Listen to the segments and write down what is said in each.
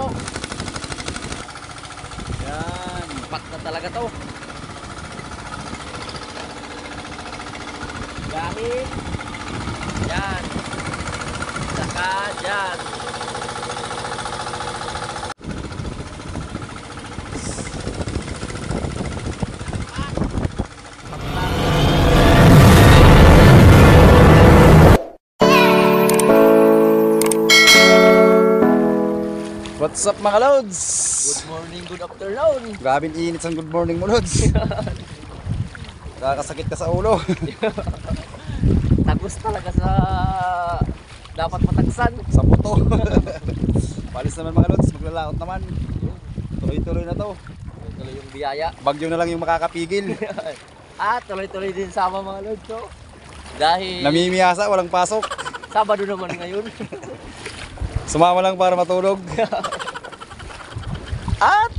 po. Yan, pat na talaga to. Gahit. Yan. Saka dyan. What's up mga lods? Good morning, good afternoon. Grabe init sa good morning mo lods. Kakasakit ka sa ulo. Tagos talaga sa dapat matagsan. Sa buto. Palis naman mga lods, maglalakot naman. Tuloy-tuloy na to. Tuloy yung biyaya. Bagyo na lang yung makakapigil. Tuloy-tuloy din sama mga lods. So. Dahil Namimiyasa, walang pasok. Sabado naman ngayon. Sumama lang para matulog. At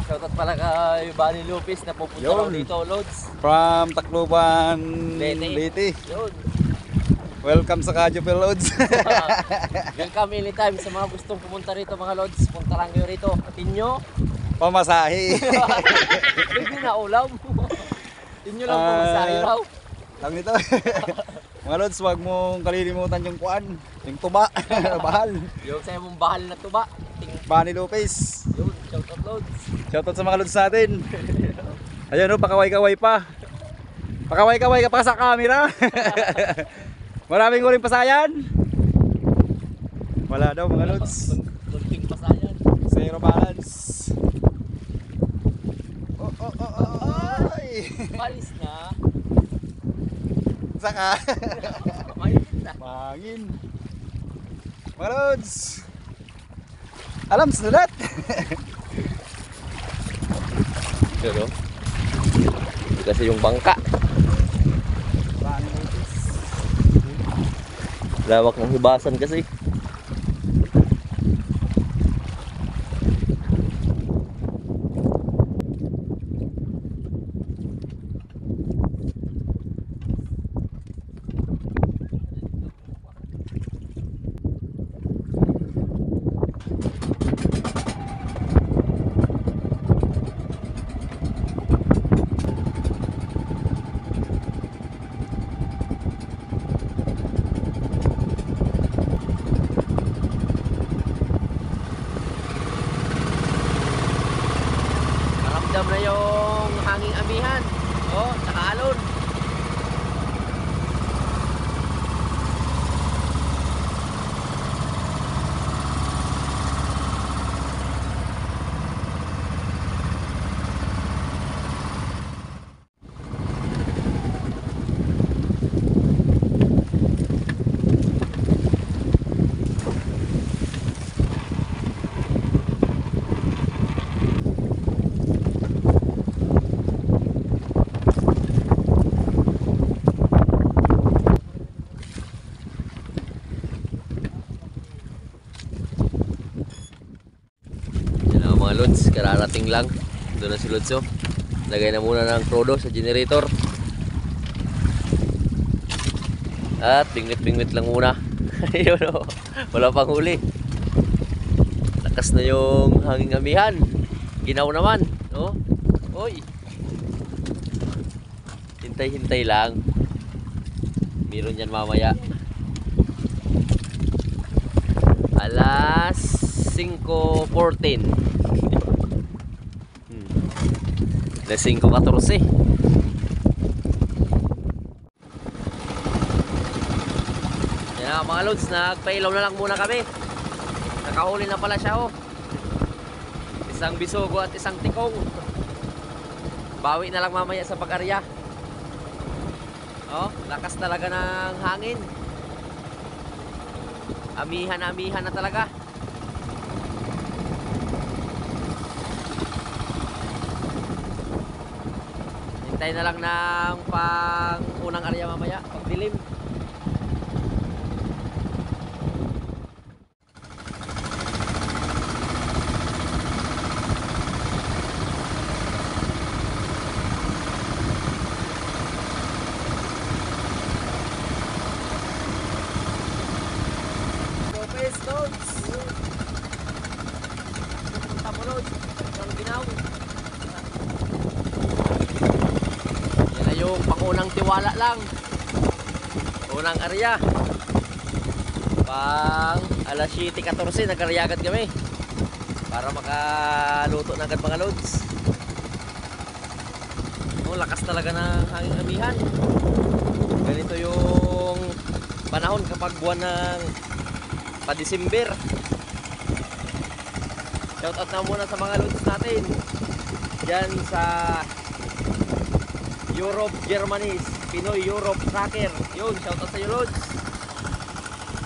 shoutout pala kay Bani Lopez na pupunta Yun. raw dito, lods. from Tacloban, Leyte. Leyte. Yun. Welcome sa Kajupil lods. Welcome anytime sa mga gustong pumunta rito mga lods. Punta lang kayo rito. Inyo. Pamasahe. Hindi na ulam. Inyo lang pamasahe raw. Lang nito. Mga lods, wag mong kalilimutan yung kuan, yung tuba, bahal. Yung sa'yo mong bahal na tuba. Bani Lopez. Yun, shoutout lods. Shoutout sa mga lods natin. Ayun o, pakaway-kaway pa. Pakaway-kaway ka pa sa camera. Maraming huling pasayan. Wala daw mga lods. Kunting pasayan. Zero balance. Ay. Palis na. Saka. Mainit na. Pangin. Mga lods. Alam sulat. Pero kasi yung bangka. Bani Lopez. Lawak ng hibasan kasi. Maramdam na yung hanging amihan. Oh, tsaka alon. Mga lods, kararating lang. Doon na si Lods, oh. Lagay na muna ng prodo sa generator. At bingwit-bingwit lang muna. Ayun, oh. Wala pang huli. Lakas na yung hanging amihan. Ginaw naman, oh. Oy. Hintay-hintay lang. Meron yan mamaya. Alas 5:14. Alas 5:14. Yan na mga lods, nagpailaw na lang muna kami. Nakahuli na pala siya, oh. Isang bisugo at isang tikong. Bawi na lang mamaya sa pag-arya. Oh, lakas talaga ng hangin. Amihan na talaga. Hintay na lang ng pang unang area mamaya, pagdilim. Pang-unang tiwala lang. Unang area. Pang alas 7:14 nag-area agad kami. Para makaluto na agad mga loads. Oh, lakas talaga ng hangin amihan. Ganito yung panahon kapag buwan ng pa-December. Shoutout na muna sa mga loads natin dyan sa Europe, Germany, Pinoy Europe Tracker. Yun, shoutout sa iyo loads.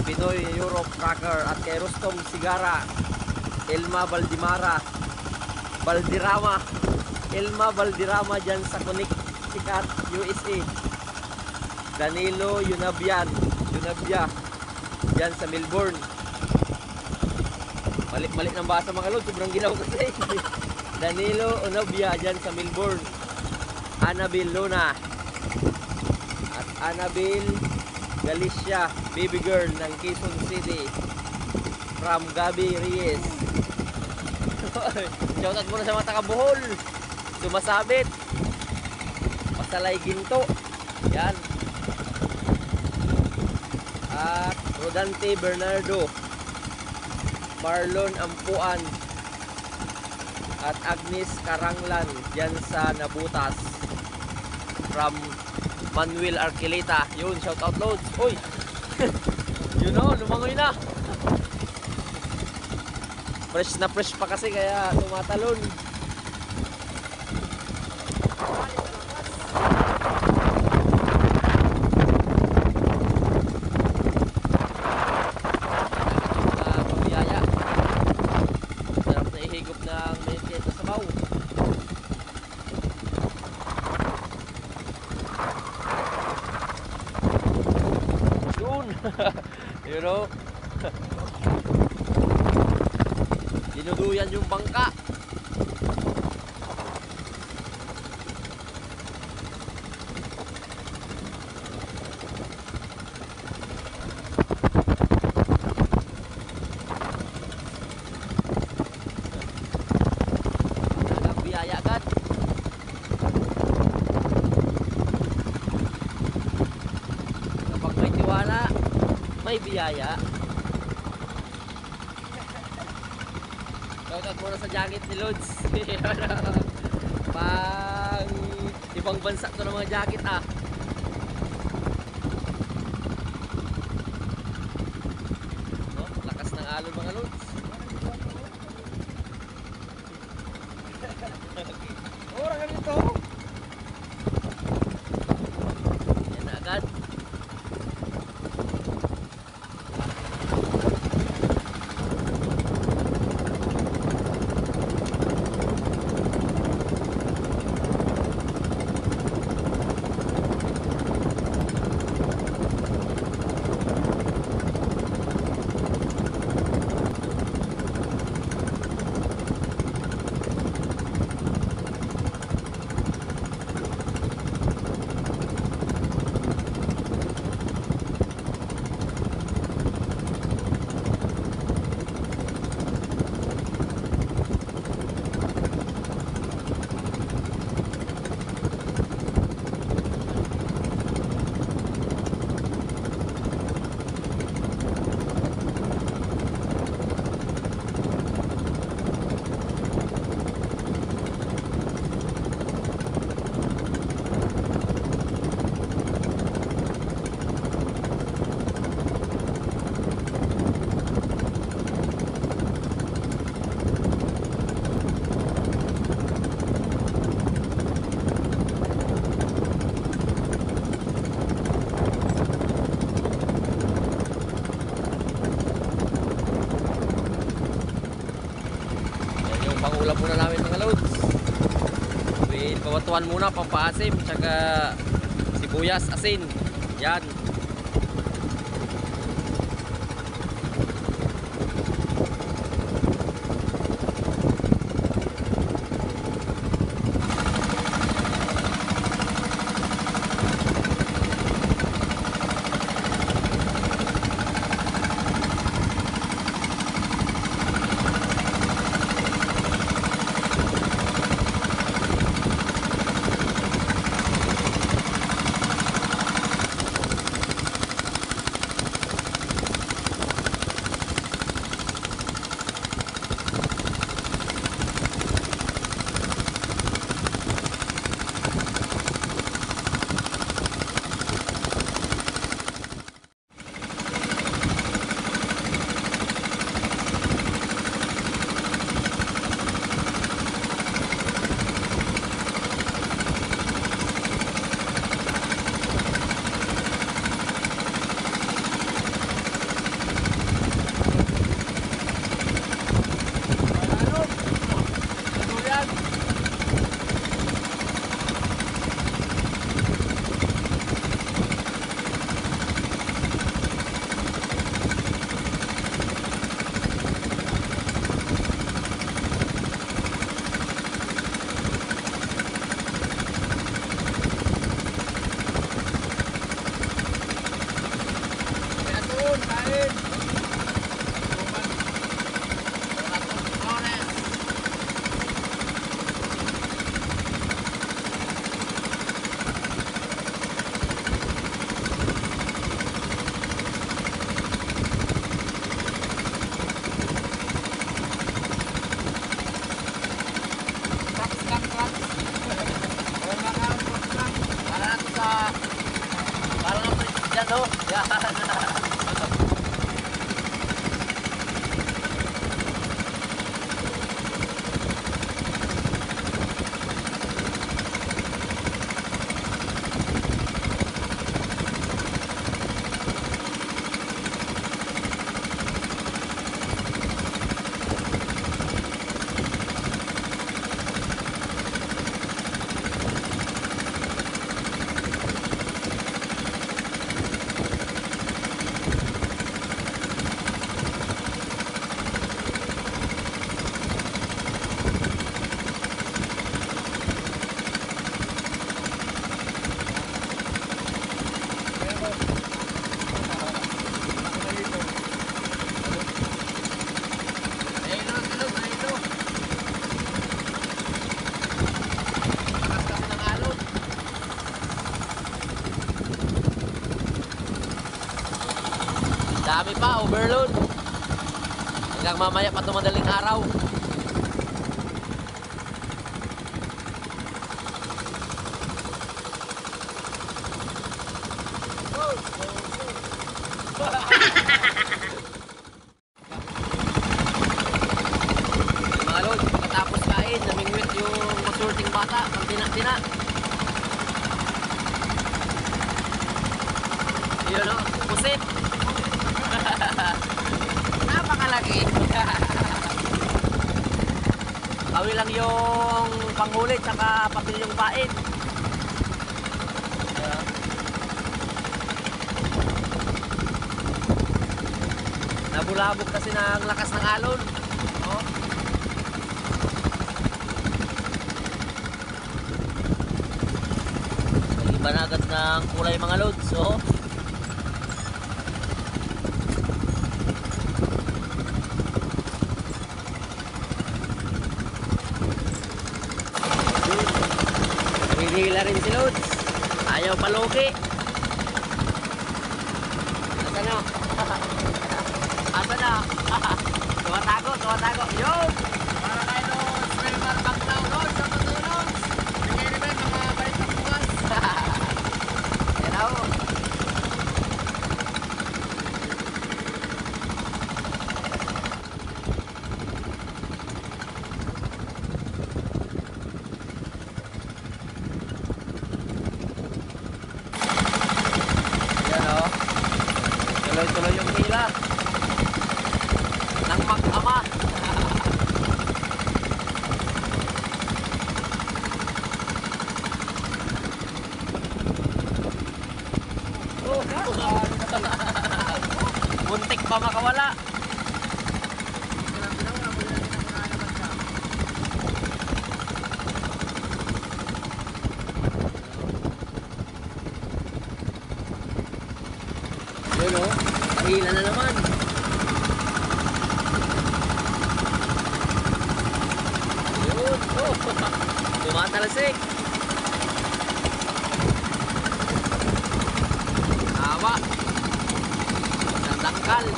Pinoy Europe Tracker. At kay Rustom Sigara, Elma Valderrama dyan sa Connecticut, USA. Danilo Yunabia dyan sa Melbourne. Mali ng basa mga lods, sobrang ginaw kasi. Danilo Yunabia dyan sa Melbourne. Annabel Luna at Annabel Galicia, baby girl ng Quezon City, from Gabi Reyes. Shoutout muna sa mga taga-Bohol, Sumasabit, Pasalay Ginto, yan. At Rodante Bernardo, Marlon Ampuan, at Agnes Karanglan dyan sa Nabutas, from Manuel Arquileta. Yun, shoutout loads. Uy, yun o, lumangoy na. Fresh na fresh pa kasi kaya tumatalon. Sarap na ihigop ng mainit na sabaw. Yun. You know, dinuduyan yung bangka. Nagbiyaya agad. Kapag may tiwala, may biyaya. Shoutout muna sa jacket ni Lods. Pang ibang bansa to ng mga jacket ah. No? Lakas ng alon mga Lods. Orang ganito. Yan na agad. Pangulam muna namin mga loads. With kawatuan muna, pampaasim, tsaka sibuyas, asin. Yan. no? Yan. Dami pa, overload. Hanggang mamaya pa madaling araw. Mga load, katapos kain, namingwit yung masurting bata, pang tina-tina. Yun o, pusit. Napakalaki. Kawi lang yung panghuli tsaka papel yung pain. Nabulabog kasi ng lakas ng alon. Oh. Iba na agad ng kulay mga loads. Oh. Hila rin si Lods. Ayaw palugi. Asa na? Asa na? Tuwatago, tuwatago. Yo! Para kayo Lods. Swimmer back now Lods. Sa mga Lods. Bigay naman mga balik ng bukas. Yan ako. Tuloy-tuloy yung hila ng mag-ama. Muntik pa makawala. Yun o, hila na naman. Yun, oh, tumatalsik. Tawa. Nandangkal.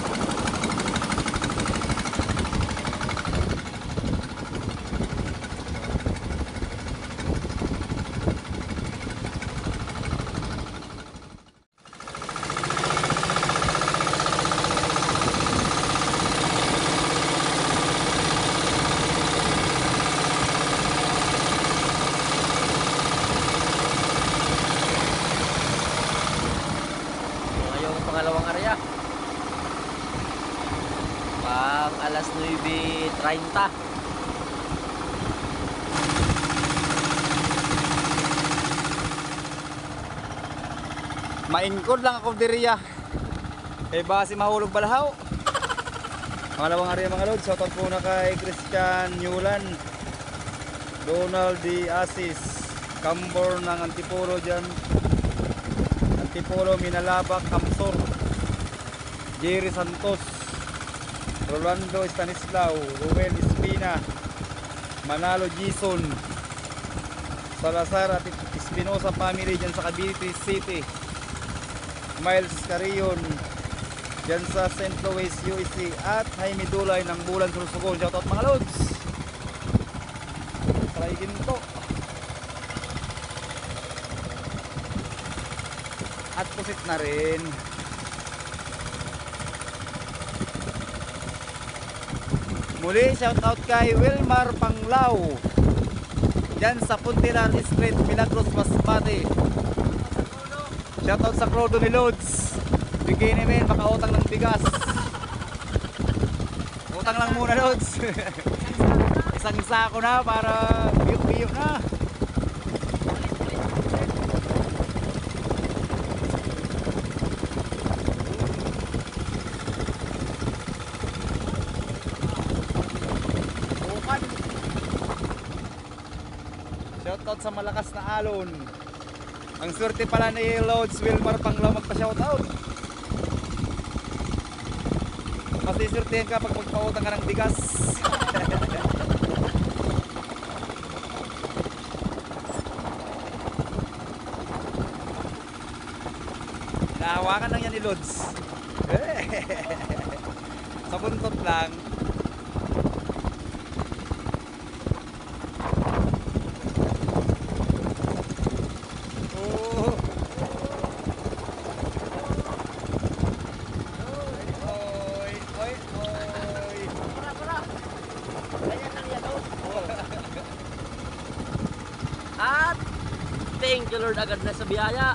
Pangalawang area pang alas 9:30. Mainkod lang ako diriya. Kay base mahulog balahaw. Pangalawang area mga lods. Shoutout po na kay Christian Newland, Donald D. Asis, Cambor ng Antipolo dyan, Antipolo, Minalabak, Kamsor, Jerry Santos, Rolando Stanislao, Ruel Espina, Manalo Jason, Salazar at Espinosa family dyan sa Cavite City, Miles Carrion dyan sa St. Louis, USA, at Jaime Dulay ng Bulan Sursugon. Shoutout mga lods. Try ginto. at pusit na rin. Muli, shoutout kay Wilmar Panglao dyan sa Puntilar Street, Milagros, Masbate. Shoutout sa Crodo ni Lods. Bigay namin, makautang ng bigas. Utang lang muna, Lods. Isang sako na para biyok-biyok na. Shoutout sa malakas na alon. Ang swerte pala ni Lods Wilmar Panglao magpa-shoutout. Mas isurtihan ka pag magpautang ka ng bigas. Nahawakan lang yan ni Lods. Sa buntot lang. At thank you Lord agad na sa biyaya.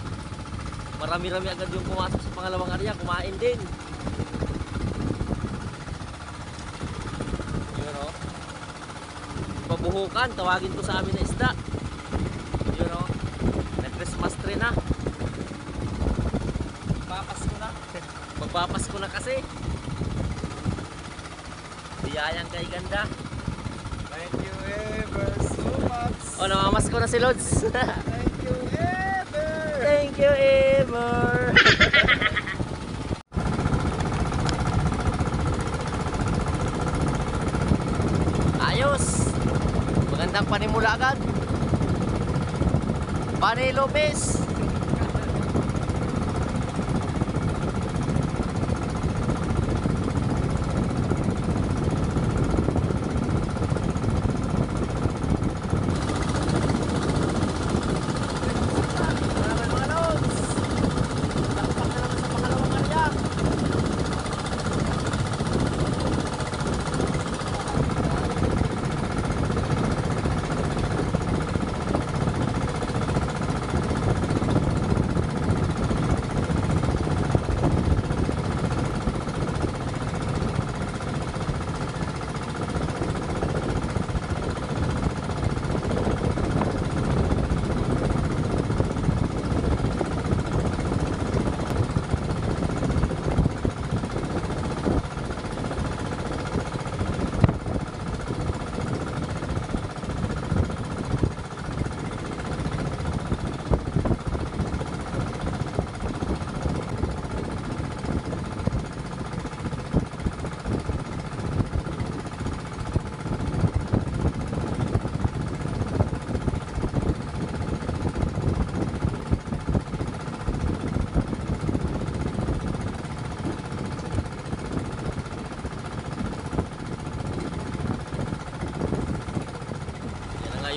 Marami-rami agad yung pumasok sa pangalawang area, kumain din. Yun o. Pabuhukan, tawagin ko sa amin na isda. Yun o. Nag-Christmas tree na. Magpapasko na. Magpapasko na kasi. Biyayang kay ganda. Thank you ever so much. O, namamasko na si Lods. Thank you ever. Thank you ever. Ayos. Magandang panimula agad. Pani Lopez.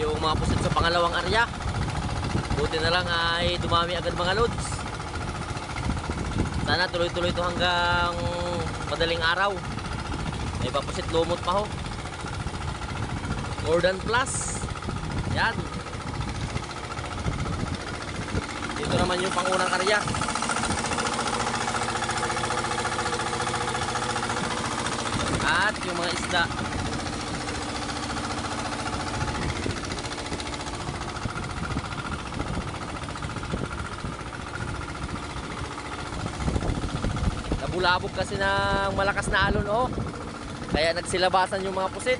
Yung mga pusit sa pangalawang area, buti na lang ay dumami agad mga Lods. Sana tuloy-tuloy ito hanggang madaling araw. May papusit lumot pa ho. More than plus. Yan. Dito naman yung pangunang area. At yung mga isda. Nabulabog kasi ng malakas na alon oh. Kaya nagsilabasan yung mga pusit.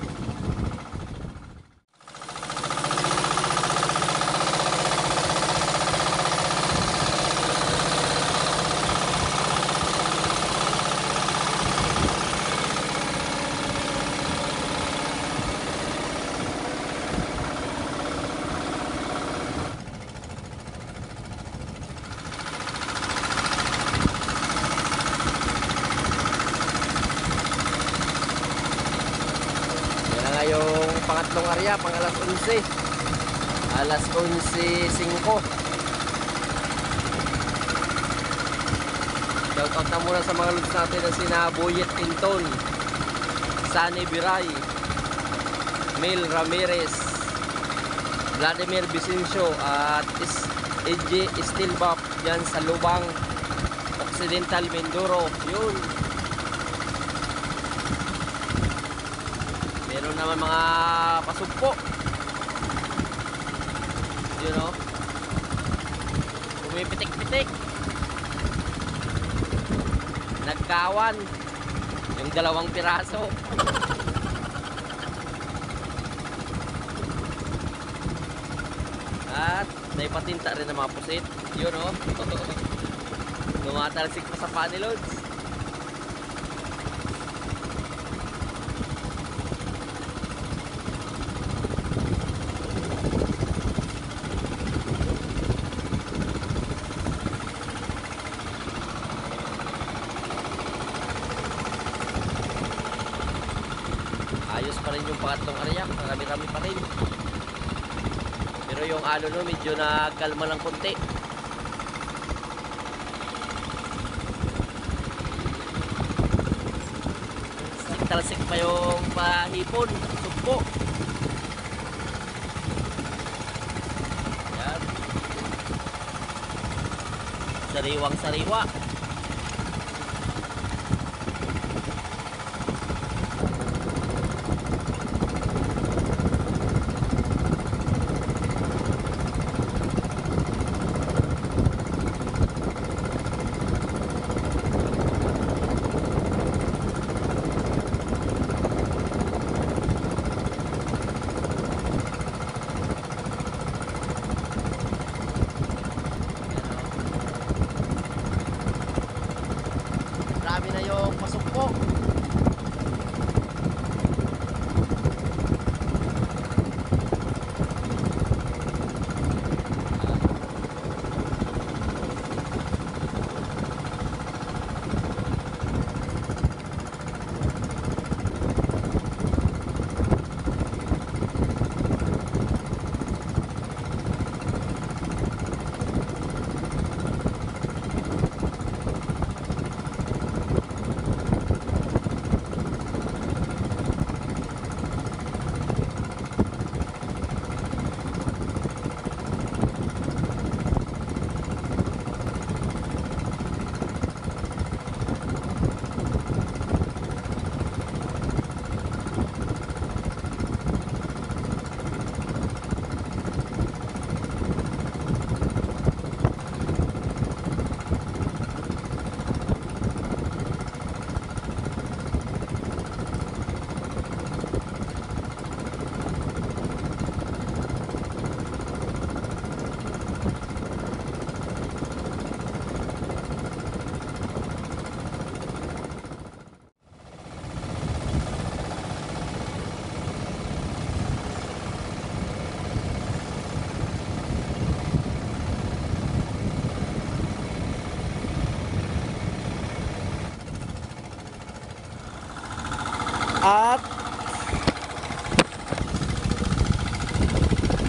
Yung pangatlong area, pang alas 11. Alas 11:05. Shoutout na muna sa mga lods natin na sina Boyet Tinton, Sunny Biray, Mil Ramirez, Vladimir Vicencio at EJ Stilbap dyan sa Lubang Occidental Mindoro. Yun, meron naman mga pasugpo, yun o, pumipitik-pitik, nagkawan yung 2 piraso. At may patinta rin ng mga pusit. Yun o. Lumatalsik pa sa pani loads. Ayos pa rin yung pangatlong area. Marami-rami pa rin. Pero yung alo no, medyo nagkalma lang konti. Talsik pa yung pahipon, sugpo. Yan. Sariwang sariwa. Marami na yung pasugpo. At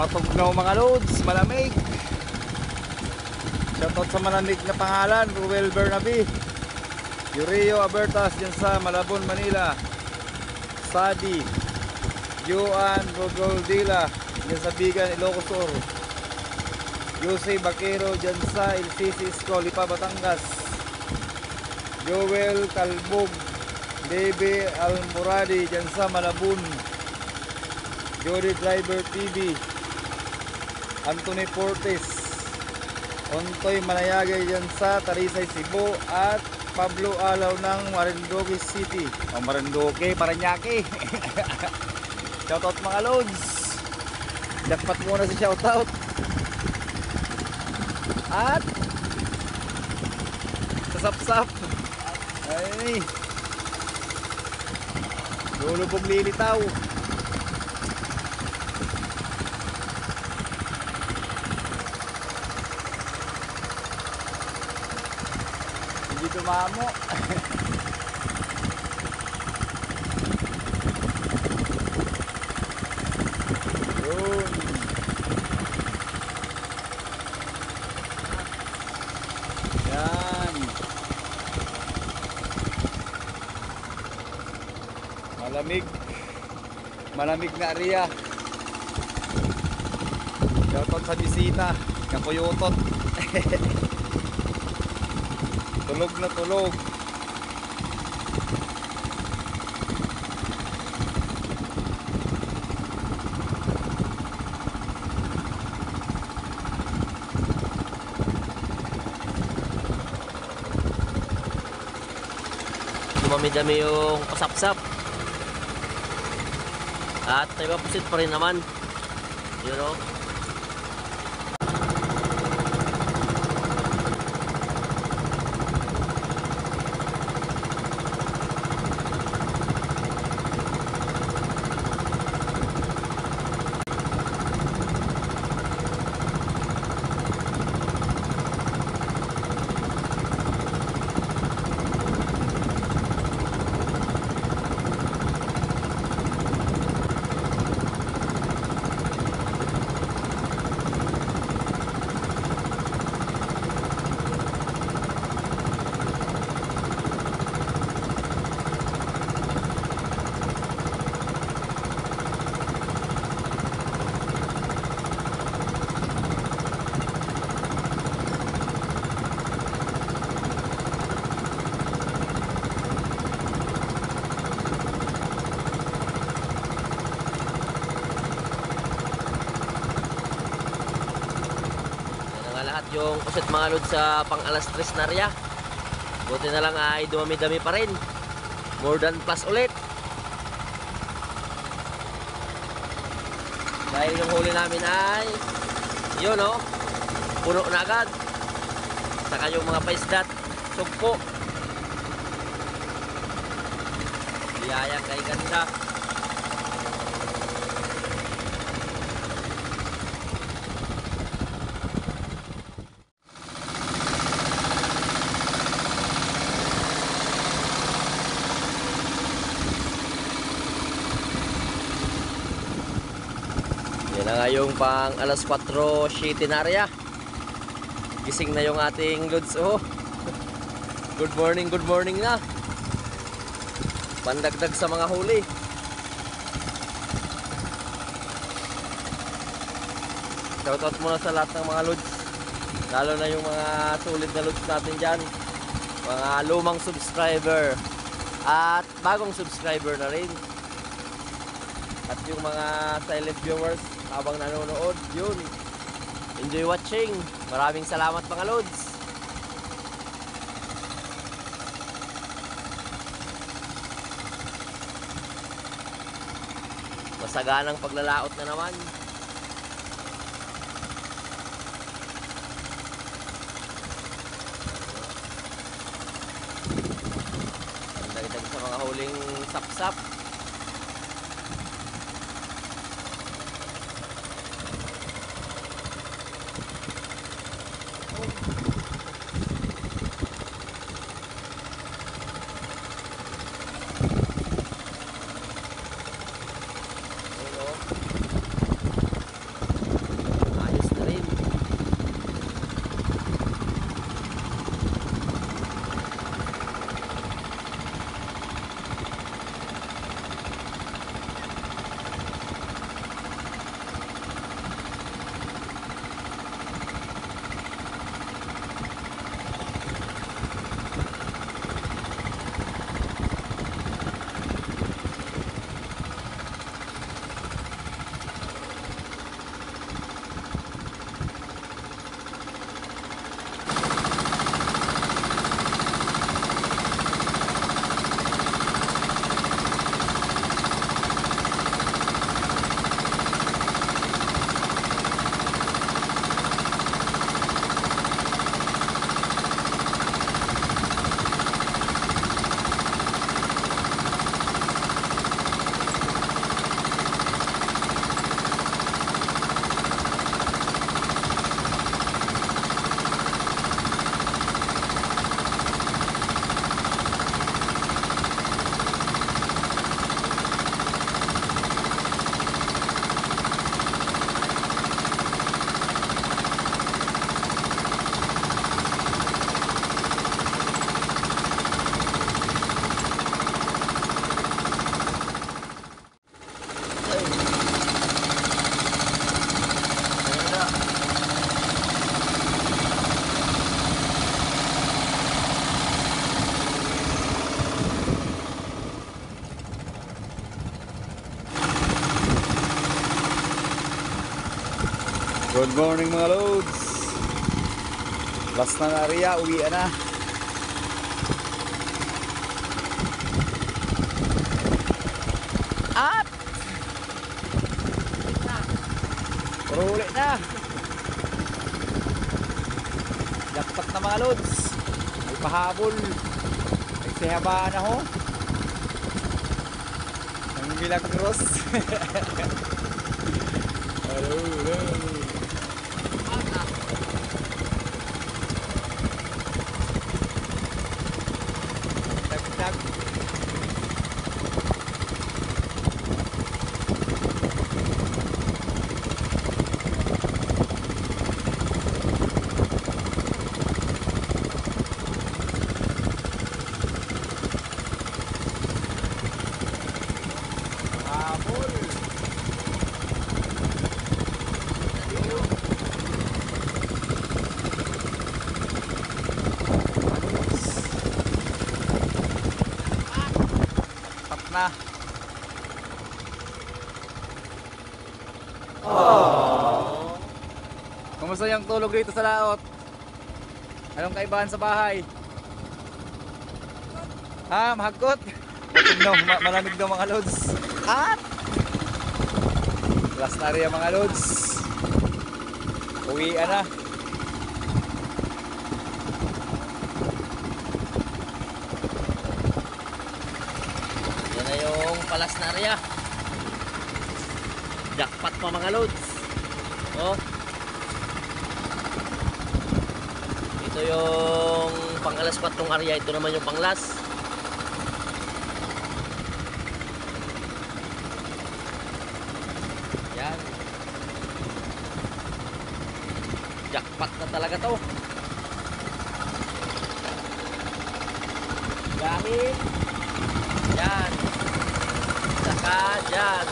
matugnaw mga loads, malamig. Shoutout sa malamig na pangalan, Ruel Bernabe, Yurio Abertas dyan sa Malabon, Manila, Sadi Joan Rogoldila dyan sa Bigan, Ilocos Sur, Jose Baquero dyan sa LCC School, Lipa, Batangas, Joel Calbog, Debe Almoradi dyan sa Malabon, Jody Driver TV, Anthony Portes, Ontoy Manayagay dyan sa Talisay, Cebu, at Pablo Alaw ng Marinduque City, o Marinduque, Paranaque. Shoutout mga loads. Jackpot muna si shoutout. At sasapsap ay lulubog lilitaw. Hindi tumamo. Yun. Yan. Malamig. Malamig na area. Shoutout sa bisita. Kapuyutot. Tulog na tulog. Dumami-dami yung pasapsap. At may papusit pa rin naman. Yun o. Lahat yung usit mga lods sa pang alas 3 na area. Buti na lang ay dumami-dami pa rin. More than plus ulit. Dahil yung huli namin ay yun o, puno na agad. Saka yung mga paisdat, sugpo. Biyayang kay ganda. Yan na nga yung pang alas 4:07 na area. Gising na yung ating lods. Oh. Good morning na. Pandagdag sa mga huli. Shoutout muna sa lahat ng mga lods. Lalo na yung mga sulit na lods natin dyan. Mga lumang subscriber. At bagong subscriber na rin. At yung mga silent viewers habang nanonood, yun. Enjoy watching. Maraming salamat mga lods. Masaganang paglalaot na naman. Dagdag sa mga huling sapsap. Good morning mga loads. Last na area, uwi na. Up! Puro uli na. Jackpot na mga loads. May pahabol. May sihabaan na ho. Ang milagros. Hello, hello. Tag-tag. Habol. Na. Oh. Kumusta yung tulog dito sa laot? Anong kaibahan sa bahay? Ha, mahagkot? Malamig daw mga loads. At last area mga loads. Uwian na. Palas na area. Jackpot pa mga loads. Oh. Ito yung pang alas 4 area, ito naman yung panglas. Yan. Jackpot na talaga to. Gamit. Yan. Saka dyan.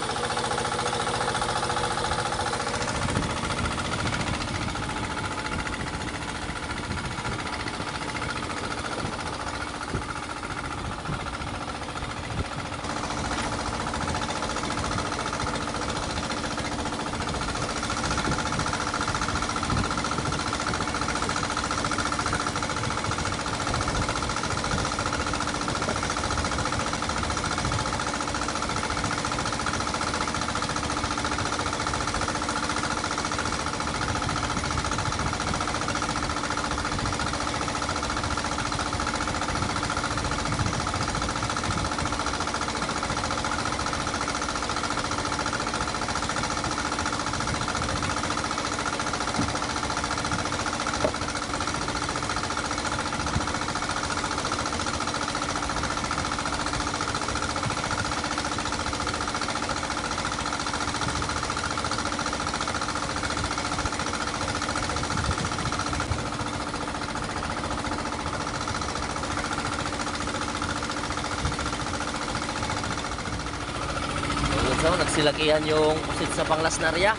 So, nagsilakihan yung pusit sa panglas na area.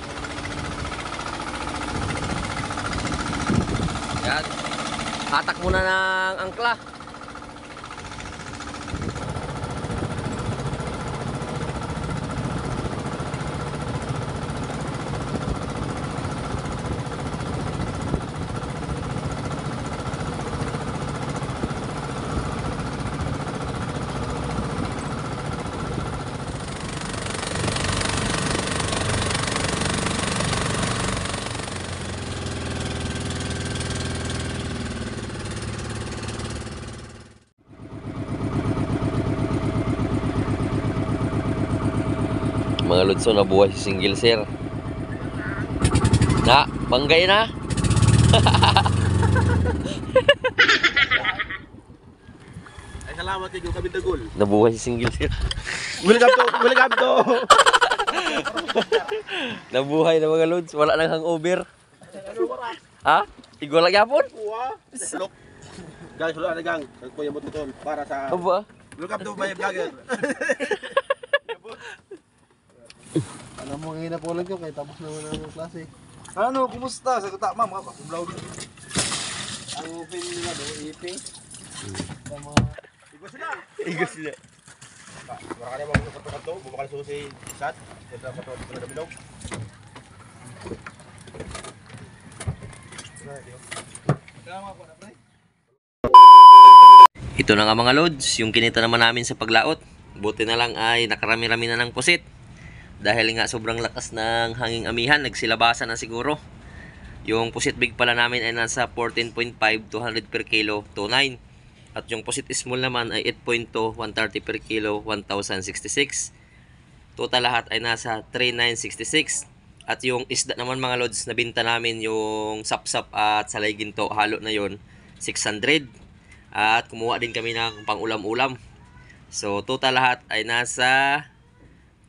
Yan. Hatak muna ng angkla. Mga lutso, nabuhay si single sir. Na, banggay na. Ay, salamat kayo, kami dagol. Nabuhay si single sir. Welcome to, welcome to. Nabuhay na mga lods, wala nang hangover. Ha? Igwa lang yapon? Look. Guys, wala na gang. Kuya mo tutol para sa Aba? welcome to my vlogger. Alam mo, ngayon na po lang yun, kaya tapos naman ang klase. Ano, kumusta? Sagot ta, ma'am, kumlaw din. Ang open nila doon, iping. Sa mga... Igwa sila. Igwa sila. Wala ka naman sa kato, bumukal susi sat. Ito sa to, ito na bilog. Ito na nga mga loads, yung kinita naman namin sa paglaot. Buti na lang ay nakarami-rami na ng pusit. Dahil nga sobrang lakas ng hanging amihan, nagsilabasan na siguro. Yung pusit big pala namin ay nasa 14.5, 200 per kilo, 2.9. At yung pusit small naman ay 8.2, 130 per kilo, 1,066. Total lahat ay nasa 3,966. At yung isda naman mga loads, nabinta namin yung sapsap at salay ginto, halo na yon 600. At kumuha din kami ng pang-ulam-ulam. So total lahat ay nasa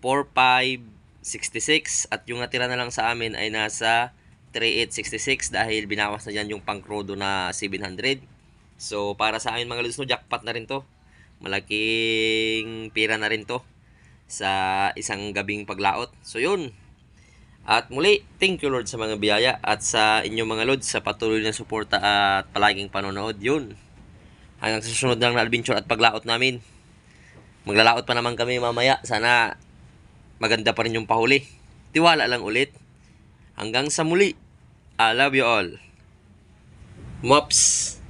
4,566. At yung natira na lang sa amin ay nasa 3,866 dahil binawas na dyan yung pang-crudo na 700. So para sa amin mga lods, no, jackpot na rin to. Malaking pira na rin to sa isang gabing paglaot. So yun. At muli, thank you Lord sa mga biyaya at sa inyong mga lods sa patuloy na suporta at palaging panonood. Yun. Hanggang sa susunod lang na adventure at paglaot namin. Maglalaot pa naman kami mamaya. Sana maganda pa rin yung pahuli. Tiwala lang ulit. Hanggang sa muli. I love you all. Mops.